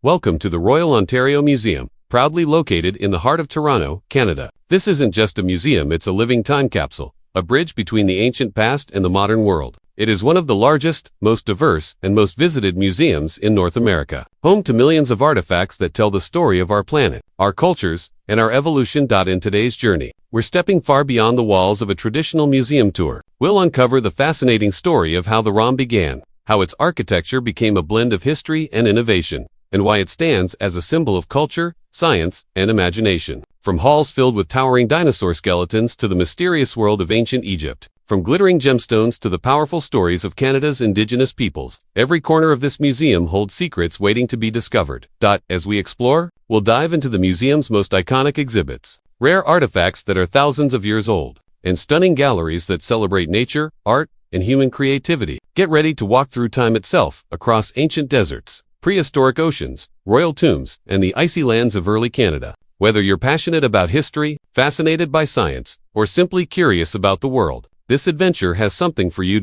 Welcome to the Royal Ontario Museum, proudly located in the heart of Toronto, Canada. This isn't just a museum, it's a living time capsule, a bridge between the ancient past and the modern world. It is one of the largest, most diverse, and most visited museums in North America, home to millions of artifacts that tell the story of our planet, our cultures, and our evolution. In today's journey, we're stepping far beyond the walls of a traditional museum tour. We'll uncover the fascinating story of how the ROM began, how its architecture became a blend of history and innovation, and why it stands as a symbol of culture, science, and imagination. From halls filled with towering dinosaur skeletons to the mysterious world of ancient Egypt, from glittering gemstones to the powerful stories of Canada's Indigenous peoples, every corner of this museum holds secrets waiting to be discovered. As we explore, we'll dive into the museum's most iconic exhibits, rare artifacts that are thousands of years old, and stunning galleries that celebrate nature, art, and human creativity. Get ready to walk through time itself, across ancient deserts, prehistoric oceans, royal tombs, and the icy lands of early Canada. Whether you're passionate about history, fascinated by science, or simply curious about the world, this adventure has something for you.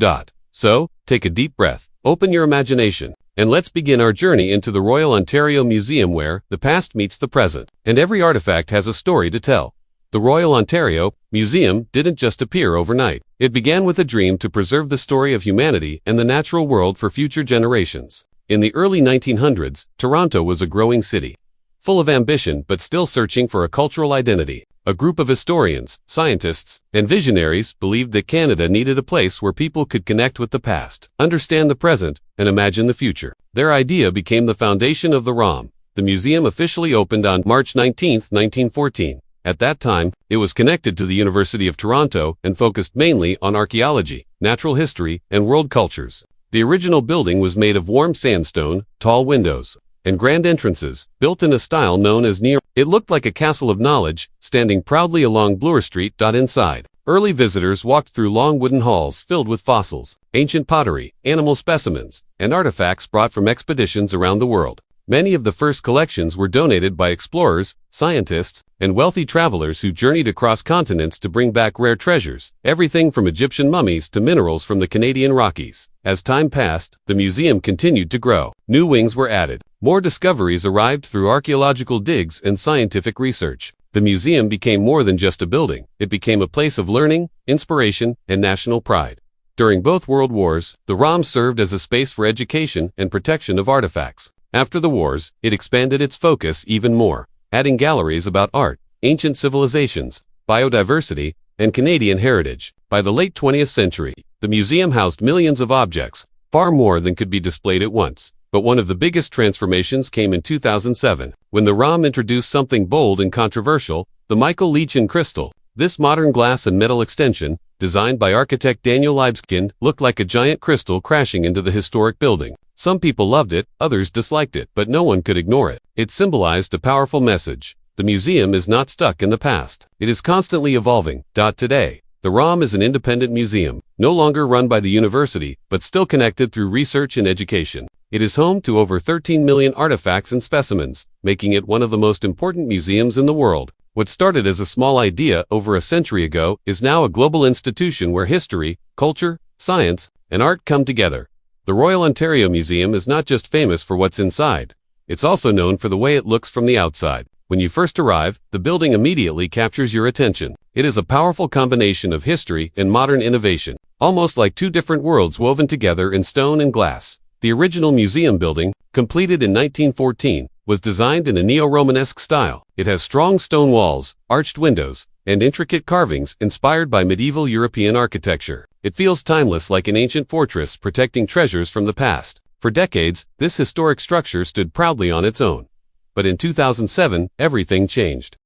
So, take a deep breath, open your imagination, and let's begin our journey into the Royal Ontario Museum, where the past meets the present, and every artifact has a story to tell. The Royal Ontario Museum didn't just appear overnight. It began with a dream to preserve the story of humanity and the natural world for future generations. In the early 1900s, Toronto was a growing city, full of ambition but still searching for a cultural identity. A group of historians, scientists, and visionaries believed that Canada needed a place where people could connect with the past, understand the present, and imagine the future. Their idea became the foundation of the ROM. The museum officially opened on March 19, 1914. At that time, it was connected to the University of Toronto and focused mainly on archaeology, natural history, and world cultures. The original building was made of warm sandstone, tall windows, and grand entrances, built in a style known as neo. It looked like a castle of knowledge, standing proudly along Bloor Street. Inside, early visitors walked through long wooden halls filled with fossils, ancient pottery, animal specimens, and artifacts brought from expeditions around the world. Many of the first collections were donated by explorers, scientists, and wealthy travelers who journeyed across continents to bring back rare treasures, everything from Egyptian mummies to minerals from the Canadian Rockies. As time passed, the museum continued to grow. New wings were added. More discoveries arrived through archaeological digs and scientific research. The museum became more than just a building. It became a place of learning, inspiration, and national pride. During both World Wars, the ROM served as a space for education and protection of artifacts. After the wars, it expanded its focus even more, adding galleries about art, ancient civilizations, biodiversity, and Canadian heritage. By the late 20th century, the museum housed millions of objects, far more than could be displayed at once. But one of the biggest transformations came in 2007, when the ROM introduced something bold and controversial, the Michael Leach crystal. This modern glass and metal extension, designed by architect Daniel Libeskind, looked like a giant crystal crashing into the historic building. Some people loved it, others disliked it, but no one could ignore it. It symbolized a powerful message. The museum is not stuck in the past. It is constantly evolving. Today, the ROM is an independent museum, no longer run by the university, but still connected through research and education. It is home to over 13 million artifacts and specimens, making it one of the most important museums in the world. What started as a small idea over a century ago is now a global institution where history, culture, science, and art come together. The Royal Ontario Museum is not just famous for what's inside. It's also known for the way it looks from the outside. When you first arrive, the building immediately captures your attention. It is a powerful combination of history and modern innovation, almost like two different worlds woven together in stone and glass. The original museum building, completed in 1914, was designed in a neo-Romanesque style. It has strong stone walls, arched windows, and intricate carvings inspired by medieval European architecture. It feels timeless, like an ancient fortress protecting treasures from the past. For decades, this historic structure stood proudly on its own. But in 2007, everything changed.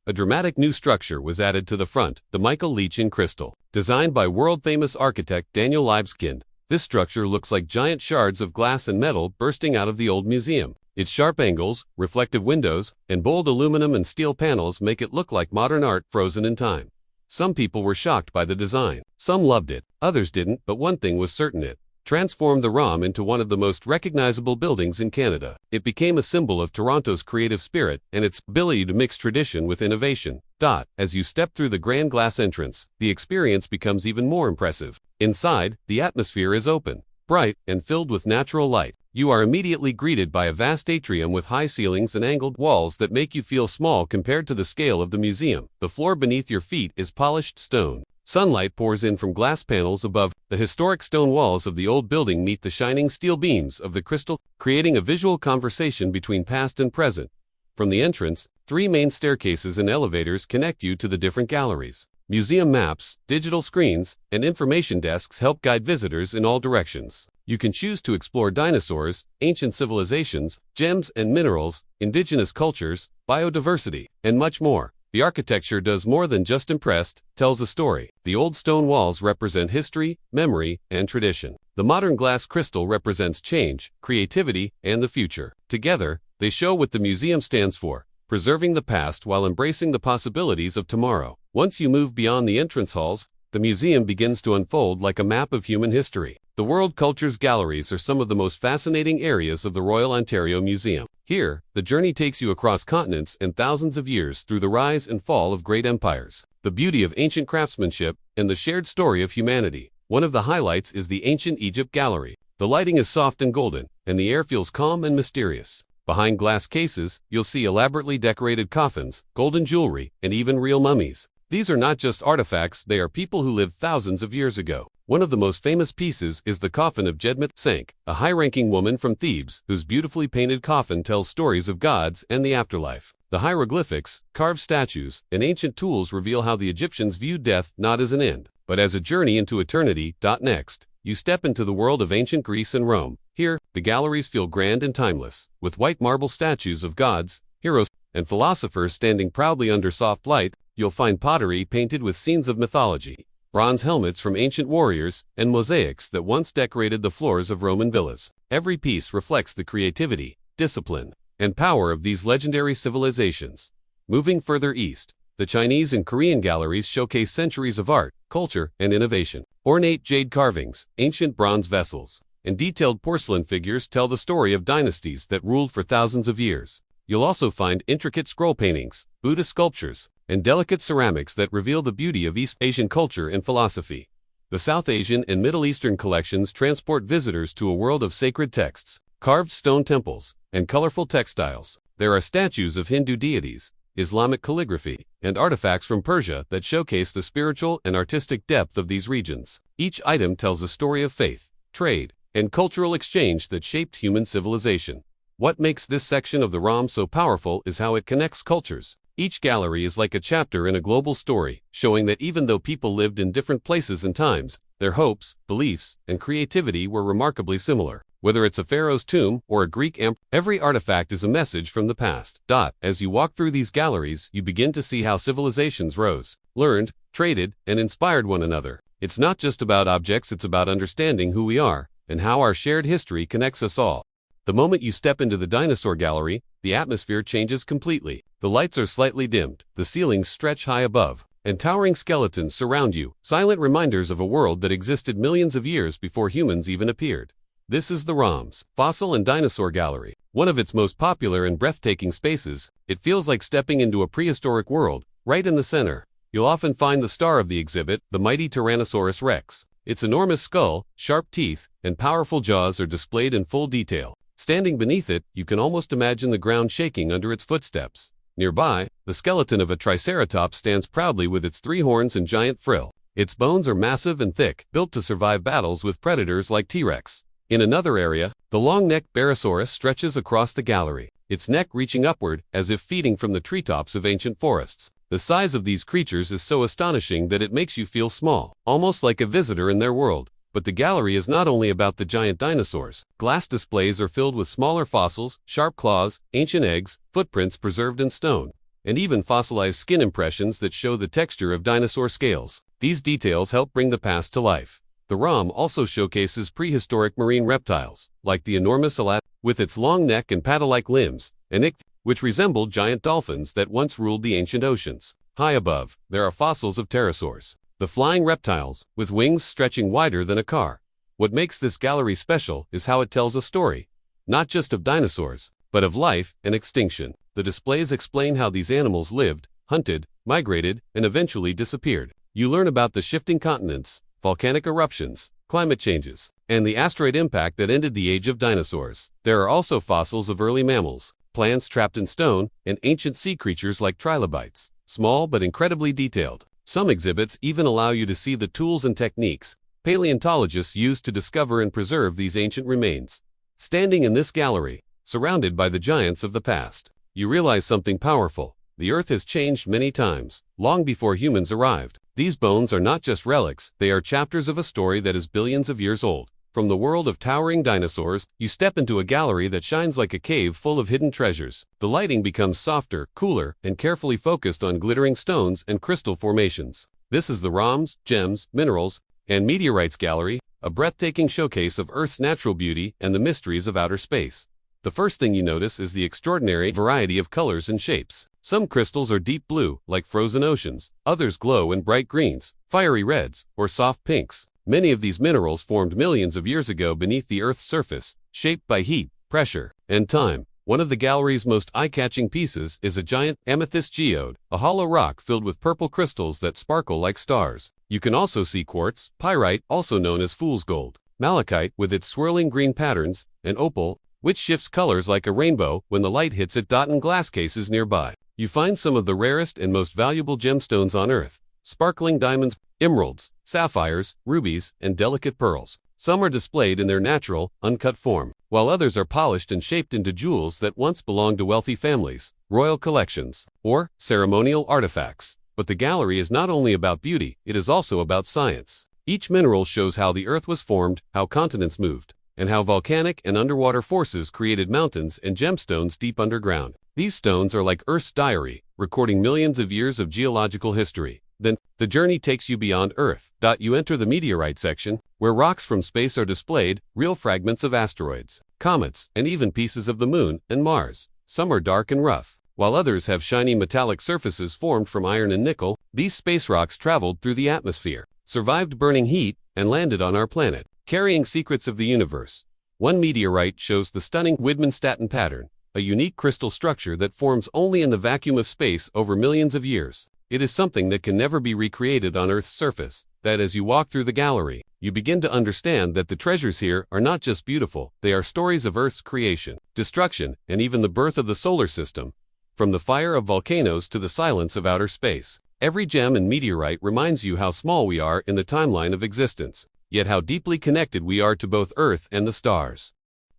A dramatic new structure was added to the front, the Michael Leach crystal. Designed by world-famous architect Daniel Libeskind, this structure looks like giant shards of glass and metal bursting out of the old museum. Its sharp angles, reflective windows, and bold aluminum and steel panels make it look like modern art frozen in time. Some people were shocked by the design. Some loved it, others didn't, but one thing was certain: it transformed the ROM into one of the most recognizable buildings in Canada. It became a symbol of Toronto's creative spirit and its ability to mix tradition with innovation. As you step through the grand glass entrance, the experience becomes even more impressive. Inside, the atmosphere is open, bright, and filled with natural light. you are immediately greeted by a vast atrium with high ceilings and angled walls that make you feel small compared to the scale of the museum. The floor beneath your feet is polished stone. Sunlight pours in from glass panels above. The historic stone walls of the old building meet the shining steel beams of the crystal, creating a visual conversation between past and present. From the entrance, 3 main staircases and elevators connect you to the different galleries. Museum maps, digital screens, and information desks help guide visitors in all directions. You can choose to explore dinosaurs, ancient civilizations, gems and minerals, indigenous cultures, biodiversity, and much more. The architecture does more than just impress, tells a story. The old stone walls represent history, memory, and tradition. The modern glass crystal represents change, creativity, and the future. Together, they show what the museum stands for, preserving the past while embracing the possibilities of tomorrow. Once you move beyond the entrance halls, the museum begins to unfold like a map of human history. The World Cultures Galleries are some of the most fascinating areas of the Royal Ontario Museum. Here, the journey takes you across continents and thousands of years through the rise and fall of great empires, the beauty of ancient craftsmanship, and the shared story of humanity. One of the highlights is the Ancient Egypt Gallery. The lighting is soft and golden, and the air feels calm and mysterious. Behind glass cases, you'll see elaborately decorated coffins, golden jewelry, and even real mummies. These are not just artifacts, they are people who lived thousands of years ago. One of the most famous pieces is the coffin of Jedmet Sank, a high-ranking woman from Thebes, whose beautifully painted coffin tells stories of gods and the afterlife. The hieroglyphics, carved statues, and ancient tools reveal how the Egyptians viewed death not as an end, but as a journey into eternity. Next, you step into the world of ancient Greece and Rome. Here, the galleries feel grand and timeless, with white marble statues of gods, heroes, and philosophers standing proudly under soft light. You'll find pottery painted with scenes of mythology, bronze helmets from ancient warriors, and mosaics that once decorated the floors of Roman villas. Every piece reflects the creativity, discipline, and power of these legendary civilizations. Moving further east, the Chinese and Korean galleries showcase centuries of art, culture, and innovation. Ornate jade carvings, ancient bronze vessels, and detailed porcelain figures tell the story of dynasties that ruled for thousands of years. You'll also find intricate scroll paintings, Buddha sculptures, and delicate ceramics that reveal the beauty of East Asian culture and philosophy. The South Asian and Middle Eastern collections transport visitors to a world of sacred texts, carved stone temples, and colorful textiles. There are statues of Hindu deities, Islamic calligraphy, and artifacts from Persia that showcase the spiritual and artistic depth of these regions. Each item tells a story of faith, trade, and cultural exchange that shaped human civilization. What makes this section of the ROM so powerful is how it connects cultures. Each gallery is like a chapter in a global story, showing that even though people lived in different places and times, their hopes, beliefs, and creativity were remarkably similar. Whether it's a pharaoh's tomb or a Greek emperor, every artifact is a message from the past. As you walk through these galleries, you begin to see how civilizations rose, learned, traded, and inspired one another. It's not just about objects, it's about understanding who we are and how our shared history connects us all. The moment you step into the Dinosaur Gallery, the atmosphere changes completely. The lights are slightly dimmed, the ceilings stretch high above, and towering skeletons surround you, silent reminders of a world that existed millions of years before humans even appeared. This is the ROM's Fossil and Dinosaur Gallery. One of its most popular and breathtaking spaces, it feels like stepping into a prehistoric world. Right in the center, you'll often find the star of the exhibit, the mighty Tyrannosaurus Rex. Its enormous skull, sharp teeth, and powerful jaws are displayed in full detail. Standing beneath it, you can almost imagine the ground shaking under its footsteps. Nearby, the skeleton of a Triceratops stands proudly with its 3 horns and giant frill. Its bones are massive and thick, built to survive battles with predators like T-Rex. In another area, the long-necked Barosaurus stretches across the gallery, its neck reaching upward as if feeding from the treetops of ancient forests. The size of these creatures is so astonishing that it makes you feel small, almost like a visitor in their world. But the gallery is not only about the giant dinosaurs. Glass displays are filled with smaller fossils, sharp claws, ancient eggs, footprints preserved in stone, and even fossilized skin impressions that show the texture of dinosaur scales. These details help bring the past to life. The ROM also showcases prehistoric marine reptiles, like the enormous Alat, with its long neck and paddle-like limbs, and ichthyos, which resemble giant dolphins that once ruled the ancient oceans. High above, there are fossils of pterosaurs, the flying reptiles, with wings stretching wider than a car. What makes this gallery special is how it tells a story, not just of dinosaurs, but of life and extinction. The displays explain how these animals lived, hunted, migrated, and eventually disappeared. You learn about the shifting continents, volcanic eruptions, climate changes, and the asteroid impact that ended the age of dinosaurs. There are also fossils of early mammals, plants trapped in stone, and ancient sea creatures like trilobites, small but incredibly detailed. Some exhibits even allow you to see the tools and techniques paleontologists used to discover and preserve these ancient remains. Standing in this gallery, surrounded by the giants of the past, you realize something powerful. The Earth has changed many times, long before humans arrived. These bones are not just relics, they are chapters of a story that is billions of years old. From the world of towering dinosaurs, you step into a gallery that shines like a cave full of hidden treasures. The lighting becomes softer, cooler, and carefully focused on glittering stones and crystal formations. This is the ROMs, Gems, Minerals, and Meteorites Gallery, a breathtaking showcase of Earth's natural beauty and the mysteries of outer space. The first thing you notice is the extraordinary variety of colors and shapes. Some crystals are deep blue, like frozen oceans. Others glow in bright greens, fiery reds, or soft pinks. Many of these minerals formed millions of years ago beneath the Earth's surface, shaped by heat, pressure, and time. One of the gallery's most eye-catching pieces is a giant amethyst geode, a hollow rock filled with purple crystals that sparkle like stars. You can also see quartz, pyrite, also known as fool's gold, malachite with its swirling green patterns, and opal, which shifts colors like a rainbow when the light hits it. In glass cases nearby, you find some of the rarest and most valuable gemstones on Earth, sparkling diamonds, emeralds, sapphires, rubies, and delicate pearls. Some are displayed in their natural, uncut form, while others are polished and shaped into jewels that once belonged to wealthy families, royal collections, or ceremonial artifacts. But the gallery is not only about beauty, it is also about science. Each mineral shows how the Earth was formed, how continents moved, and how volcanic and underwater forces created mountains and gemstones deep underground. These stones are like Earth's diary, recording millions of years of geological history. Then, the journey takes you beyond Earth. You enter the meteorite section, where rocks from space are displayed, real fragments of asteroids, comets, and even pieces of the Moon and Mars. Some are dark and rough, while others have shiny metallic surfaces formed from iron and nickel. These space rocks traveled through the atmosphere, survived burning heat, and landed on our planet, carrying secrets of the universe. One meteorite shows the stunning Widmanstatten pattern, a unique crystal structure that forms only in the vacuum of space over millions of years. It is something that can never be recreated on Earth's surface. That as you walk through the gallery, you begin to understand that the treasures here are not just beautiful, they are stories of Earth's creation, destruction, and even the birth of the solar system. From the fire of volcanoes to the silence of outer space, every gem and meteorite reminds you how small we are in the timeline of existence, yet how deeply connected we are to both Earth and the stars.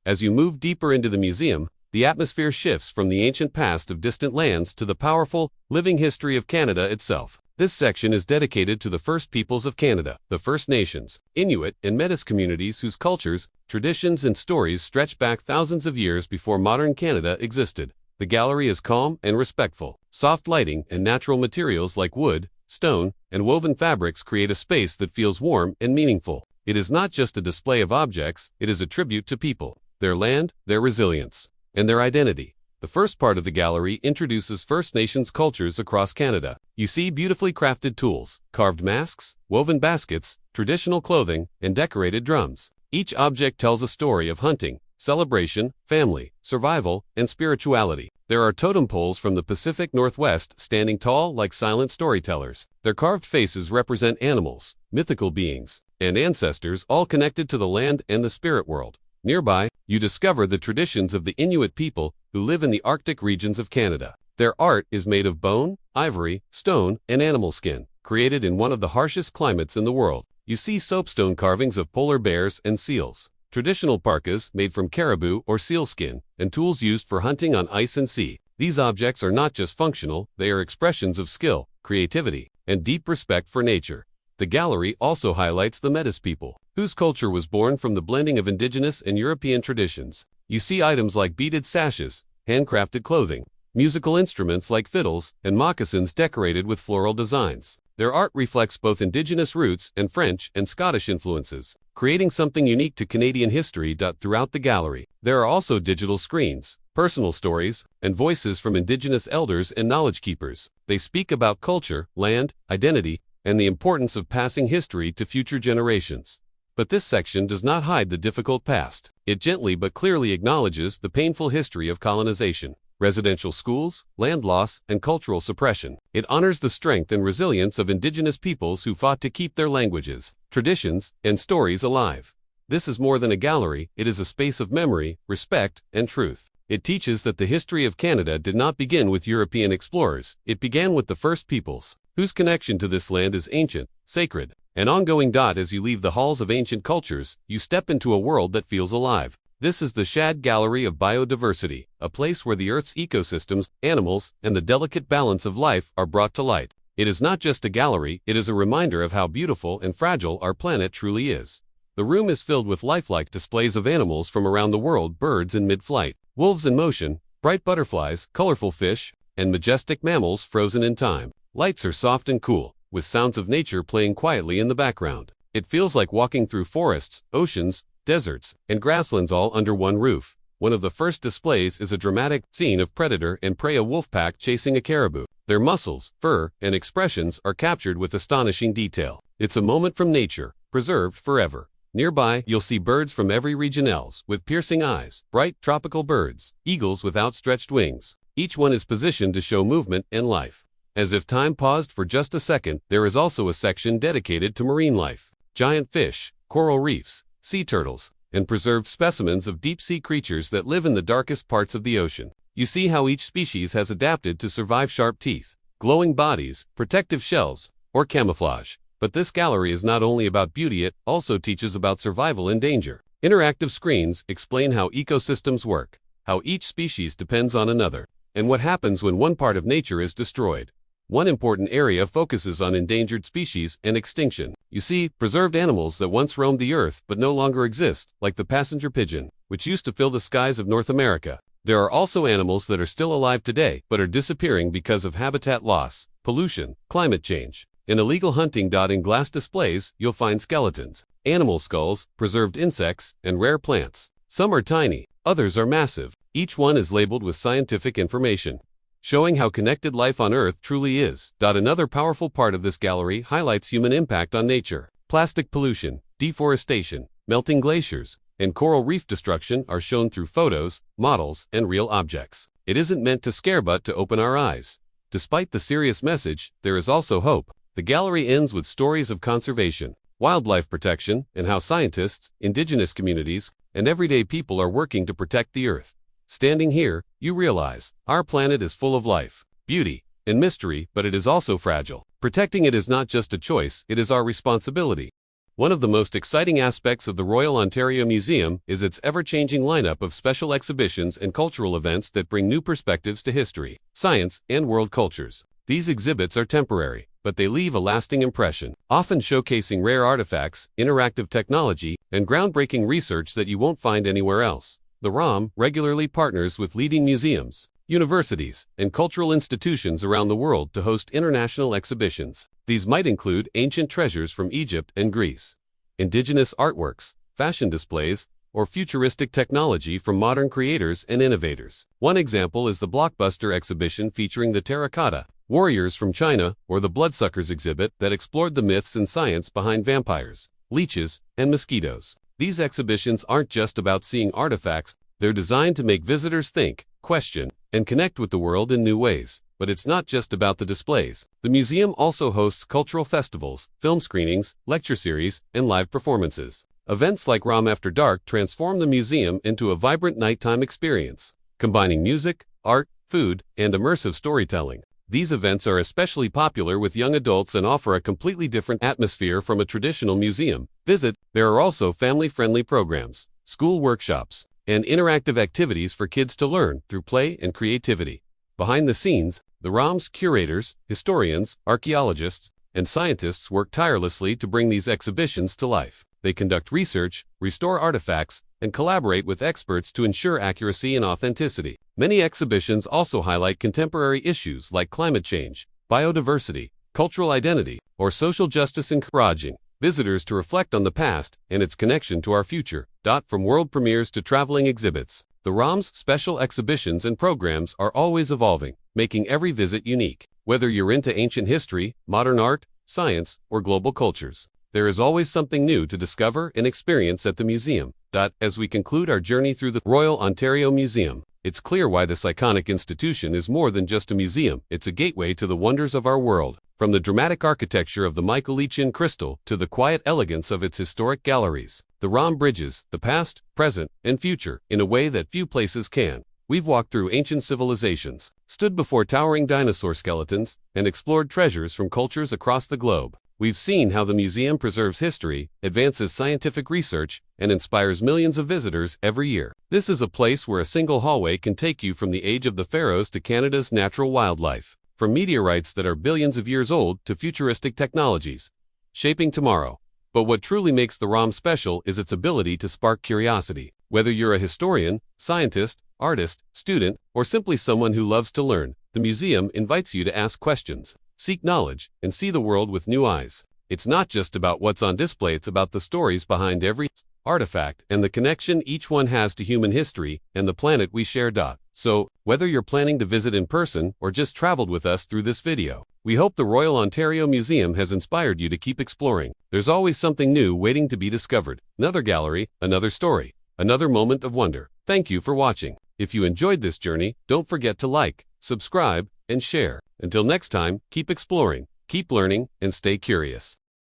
As you move deeper into the museum, the atmosphere shifts from the ancient past of distant lands to the powerful, living history of Canada itself. This section is dedicated to the First Peoples of Canada, the First Nations, Inuit, and Métis communities whose cultures, traditions, and stories stretch back thousands of years before modern Canada existed. The gallery is calm and respectful. Soft lighting and natural materials like wood, stone, and woven fabrics create a space that feels warm and meaningful. It is not just a display of objects, it is a tribute to people, their land, their resilience, and their identity. The first part of the gallery introduces First Nations cultures across Canada. You see beautifully crafted tools, carved masks, woven baskets, traditional clothing, and decorated drums. Each object tells a story of hunting, celebration, family, survival, and spirituality. There are totem poles from the Pacific Northwest standing tall like silent storytellers. Their carved faces represent animals, mythical beings, and ancestors, all connected to the land and the spirit world. Nearby, you discover the traditions of the Inuit people who live in the Arctic regions of Canada. Their art is made of bone, ivory, stone, and animal skin, created in one of the harshest climates in the world. You see soapstone carvings of polar bears and seals, traditional parkas made from caribou or seal skin, and tools used for hunting on ice and sea. These objects are not just functional, they are expressions of skill, creativity, and deep respect for nature. The gallery also highlights the Métis people, whose culture was born from the blending of indigenous and European traditions. You see items like beaded sashes, handcrafted clothing, musical instruments like fiddles, and moccasins decorated with floral designs. Their art reflects both indigenous roots and French and Scottish influences, creating something unique to Canadian history. Throughout the gallery, there are also digital screens, personal stories, and voices from indigenous elders and knowledge keepers. They speak about culture, land, identity, and the importance of passing history to future generations. But this section does not hide the difficult past. It gently but clearly acknowledges the painful history of colonization, residential schools, land loss, and cultural suppression. It honors the strength and resilience of indigenous peoples who fought to keep their languages, traditions, and stories alive. This is more than a gallery, it is a space of memory, respect, and truth. It teaches that the history of Canada did not begin with European explorers, it began with the first peoples, whose connection to this land is ancient, sacred, and ongoing. As you leave the halls of ancient cultures, you step into a world that feels alive. This is the Shad Gallery of Biodiversity, a place where the Earth's ecosystems, animals, and the delicate balance of life are brought to light. It is not just a gallery, it is a reminder of how beautiful and fragile our planet truly is. The room is filled with lifelike displays of animals from around the world, birds in mid-flight, wolves in motion, bright butterflies, colorful fish, and majestic mammals frozen in time. Lights are soft and cool, with sounds of nature playing quietly in the background. It feels like walking through forests, oceans, deserts, and grasslands all under one roof. One of the first displays is a dramatic scene of predator and prey, a wolf pack chasing a caribou. Their muscles, fur, and expressions are captured with astonishing detail. It's a moment from nature, preserved forever. Nearby, you'll see birds from every region, elves with piercing eyes, bright tropical birds, eagles with outstretched wings. Each one is positioned to show movement and life. As if time paused for just a second, there is also a section dedicated to marine life. Giant fish, coral reefs, sea turtles, and preserved specimens of deep-sea creatures that live in the darkest parts of the ocean. You see how each species has adapted to survive: sharp teeth, glowing bodies, protective shells, or camouflage. But this gallery is not only about beauty, it also teaches about survival and danger. Interactive screens explain how ecosystems work, how each species depends on another, and what happens when one part of nature is destroyed. One important area focuses on endangered species and extinction. You see, preserved animals that once roamed the earth but no longer exist, like the passenger pigeon, which used to fill the skies of North America. There are also animals that are still alive today but are disappearing because of habitat loss, pollution, climate change, and illegal hunting. In glass displays, you'll find skeletons, animal skulls, preserved insects, and rare plants. Some are tiny, others are massive. Each one is labeled with scientific information, showing how connected life on Earth truly is. Another powerful part of this gallery highlights human impact on nature. Plastic pollution, deforestation, melting glaciers, and coral reef destruction are shown through photos, models, and real objects. It isn't meant to scare but to open our eyes. Despite the serious message, there is also hope. The gallery ends with stories of conservation, wildlife protection, and how scientists, indigenous communities, and everyday people are working to protect the Earth. Standing here, you realize, our planet is full of life, beauty, and mystery, but it is also fragile. Protecting it is not just a choice, it is our responsibility. One of the most exciting aspects of the Royal Ontario Museum is its ever-changing lineup of special exhibitions and cultural events that bring new perspectives to history, science, and world cultures. These exhibits are temporary, but they leave a lasting impression, often showcasing rare artifacts, interactive technology, and groundbreaking research that you won't find anywhere else. The ROM regularly partners with leading museums, universities, and cultural institutions around the world to host international exhibitions. These might include ancient treasures from Egypt and Greece, indigenous artworks, fashion displays, or futuristic technology from modern creators and innovators. One example is the blockbuster exhibition featuring the terracotta warriors from China, or the Bloodsuckers exhibit that explored the myths and science behind vampires, leeches, and mosquitoes. These exhibitions aren't just about seeing artifacts, they're designed to make visitors think, question, and connect with the world in new ways. But it's not just about the displays. The museum also hosts cultural festivals, film screenings, lecture series, and live performances. Events like ROM After Dark transform the museum into a vibrant nighttime experience, combining music, art, food, and immersive storytelling. These events are especially popular with young adults and offer a completely different atmosphere from a traditional museum visit. There are also family-friendly programs, school workshops, and interactive activities for kids to learn through play and creativity. Behind the scenes, the ROM's curators, historians, archaeologists, and scientists work tirelessly to bring these exhibitions to life. They conduct research, restore artifacts, and collaborate with experts to ensure accuracy and authenticity. Many exhibitions also highlight contemporary issues like climate change, biodiversity, cultural identity, or social justice, encouraging visitors to reflect on the past and its connection to our future. From world premieres to traveling exhibits, the ROM's special exhibitions and programs are always evolving, making every visit unique. Whether you're into ancient history, modern art, science, or global cultures, there is always something new to discover and experience at the museum. As we conclude our journey through the Royal Ontario Museum, it's clear why this iconic institution is more than just a museum. It's a gateway to the wonders of our world. From the dramatic architecture of the Michaelichian crystal to the quiet elegance of its historic galleries, The ROM bridges the past, present, and future in a way that few places can. We've walked through ancient civilizations, stood before towering dinosaur skeletons, and explored treasures from cultures across the globe. We've seen how the museum preserves history, advances scientific research, and inspires millions of visitors every year. This is a place where a single hallway can take you from the age of the pharaohs to Canada's natural wildlife, from meteorites that are billions of years old to futuristic technologies shaping tomorrow. But what truly makes the ROM special is its ability to spark curiosity. Whether you're a historian, scientist, artist, student, or simply someone who loves to learn, the museum invites you to ask questions, seek knowledge, and see the world with new eyes. It's not just about what's on display, it's about the stories behind every artifact and the connection each one has to human history and the planet we share. So, whether you're planning to visit in person or just traveled with us through this video, we hope the Royal Ontario Museum has inspired you to keep exploring. There's always something new waiting to be discovered. Another gallery, another story, another moment of wonder. Thank you for watching. If you enjoyed this journey, don't forget to like, subscribe, and share. Until next time, keep exploring, keep learning, and stay curious.